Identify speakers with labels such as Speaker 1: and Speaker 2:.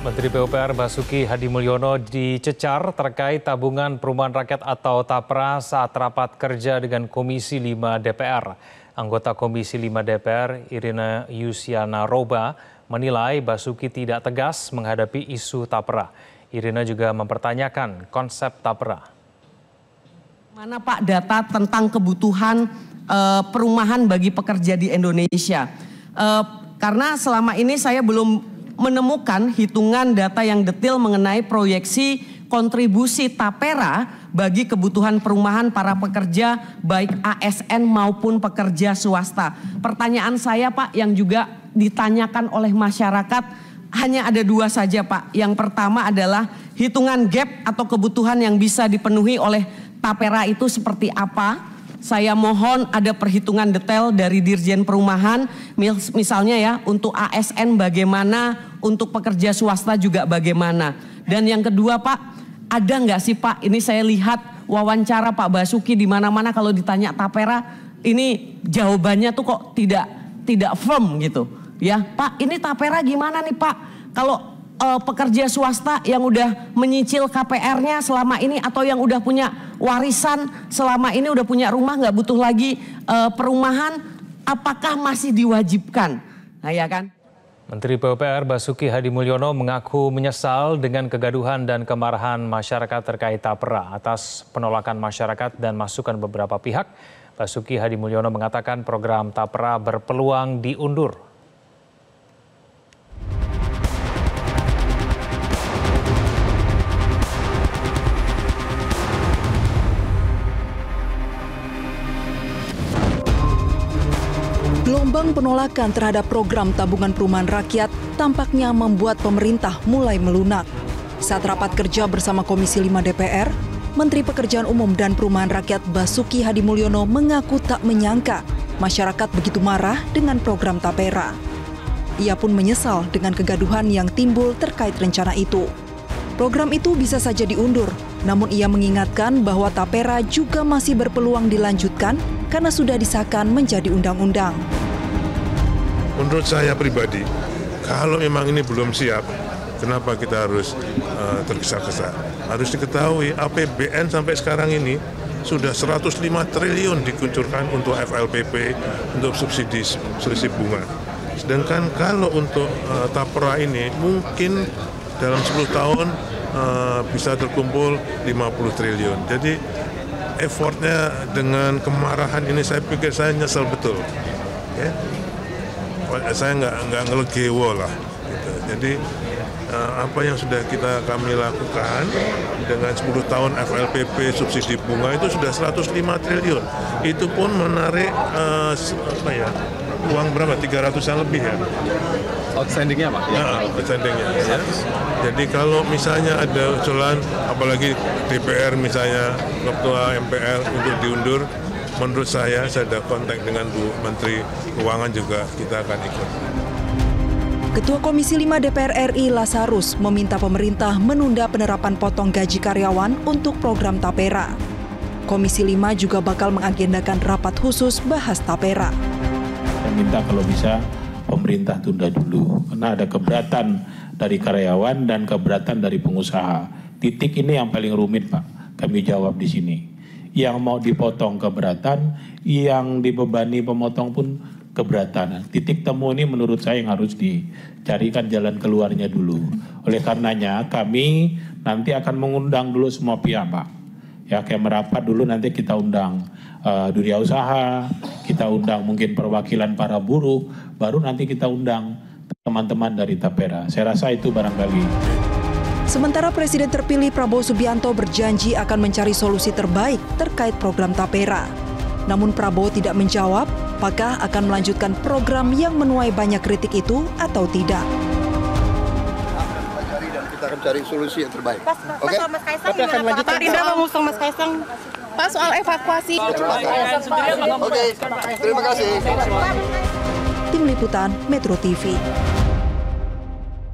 Speaker 1: Menteri PUPR Basuki Hadimulyono dicecar terkait tabungan perumahan rakyat atau TAPRA saat rapat kerja dengan Komisi 5 DPR. Anggota Komisi 5 DPR Irina Yusiana Roba menilai Basuki tidak tegas menghadapi isu TAPRA. Irina juga mempertanyakan konsep TAPRA.
Speaker 2: Mana Pak data tentang kebutuhan perumahan bagi pekerja di Indonesia? Karena selama ini saya belum menemukan hitungan data yang detail mengenai proyeksi kontribusi TAPERA bagi kebutuhan perumahan para pekerja baik ASN maupun pekerja swasta. Pertanyaan saya Pak yang juga ditanyakan oleh masyarakat hanya ada dua saja Pak. Yang pertama adalah hitungan gap atau kebutuhan yang bisa dipenuhi oleh TAPERA itu seperti apa? Saya mohon ada perhitungan detail dari Dirjen Perumahan, misalnya ya untuk ASN bagaimana, untuk pekerja swasta juga bagaimana. Dan yang kedua Pak, ada nggak sih Pak, ini saya lihat wawancara Pak Basuki di mana-mana kalau ditanya TAPERA, ini jawabannya tuh kok tidak firm gitu. Ya Pak, ini TAPERA gimana nih Pak? Kalau pekerja swasta yang udah menyicil KPR-nya selama ini atau yang udah punya warisan selama ini, udah punya rumah nggak butuh lagi perumahan, apakah masih diwajibkan? Nah ya kan?
Speaker 1: Menteri PUPR Basuki Hadimulyono mengaku menyesal dengan kegaduhan dan kemarahan masyarakat terkait TAPRA. Atas penolakan masyarakat dan masukan beberapa pihak, Basuki Hadimulyono mengatakan program TAPRA berpeluang diundur.
Speaker 3: Gelombang penolakan terhadap program tabungan perumahan rakyat tampaknya membuat pemerintah mulai melunak. Saat rapat kerja bersama Komisi 5 DPR, Menteri Pekerjaan Umum dan Perumahan Rakyat Basuki Hadimulyono mengaku tak menyangka masyarakat begitu marah dengan program TAPERA. Ia pun menyesal dengan kegaduhan yang timbul terkait rencana itu. Program itu bisa saja diundur, namun ia mengingatkan bahwa TAPERA juga masih berpeluang dilanjutkan karena sudah disahkan menjadi undang-undang.
Speaker 4: Menurut saya pribadi, kalau memang ini belum siap, kenapa kita harus tergesa-gesa? Harus diketahui APBN sampai sekarang ini sudah 105 triliun dikucurkan untuk FLPP, untuk subsidi selisih bunga. Sedangkan kalau untuk TAPRA ini mungkin dalam 10 tahun bisa terkumpul 50 triliun. Jadi effortnya dengan kemarahan ini saya pikir saya nyesel betul. Ya. Saya nggak ngelegewo lah. Gitu. Jadi apa yang sudah kami lakukan dengan 10 tahun FLPP subsidi bunga itu sudah 105 triliun. Itu pun menarik uang berapa? 300-an lebih ya.
Speaker 5: Outstandingnya Pak?
Speaker 4: Ya, outstandingnya. Ya. Jadi kalau misalnya ada usulan, apalagi DPR misalnya, Ketua MPR untuk diundur, menurut saya ada kontak dengan Bu Menteri Keuangan juga kita akan ikut.
Speaker 3: Ketua Komisi 5 DPR RI Lazarus meminta pemerintah menunda penerapan potong gaji karyawan untuk program TAPERA. Komisi 5 juga bakal mengagendakan rapat khusus bahas TAPERA.
Speaker 6: Saya minta kalau bisa pemerintah tunda dulu, karena ada keberatan dari karyawan dan keberatan dari pengusaha. Titik ini yang paling rumit Pak, kami jawab di sini. Yang mau dipotong keberatan, yang dibebani pemotong pun keberatan. Titik temu ini menurut saya yang harus dicarikan jalan keluarnya dulu. Oleh karenanya kami nanti akan mengundang dulu semua pihak Pak. Ya kayak merapat dulu, nanti kita undang dunia usaha, kita undang mungkin perwakilan para buruh, baru nanti kita undang teman-teman dari TAPERA. Saya rasa itu barangkali.
Speaker 3: Sementara Presiden terpilih Prabowo Subianto berjanji akan mencari solusi terbaik terkait program TAPERA. Namun Prabowo tidak menjawab apakah akan melanjutkan program yang menuai banyak kritik itu atau tidak.
Speaker 7: Kita akan cari solusi yang terbaik.
Speaker 8: Oke? Soal Mas Kaisang gimana Pak? Pak Rindra mengusung Mas Kaisang. Pak soal evakuasi.
Speaker 7: Oke, terima kasih.
Speaker 3: Tim Liputan Metro TV.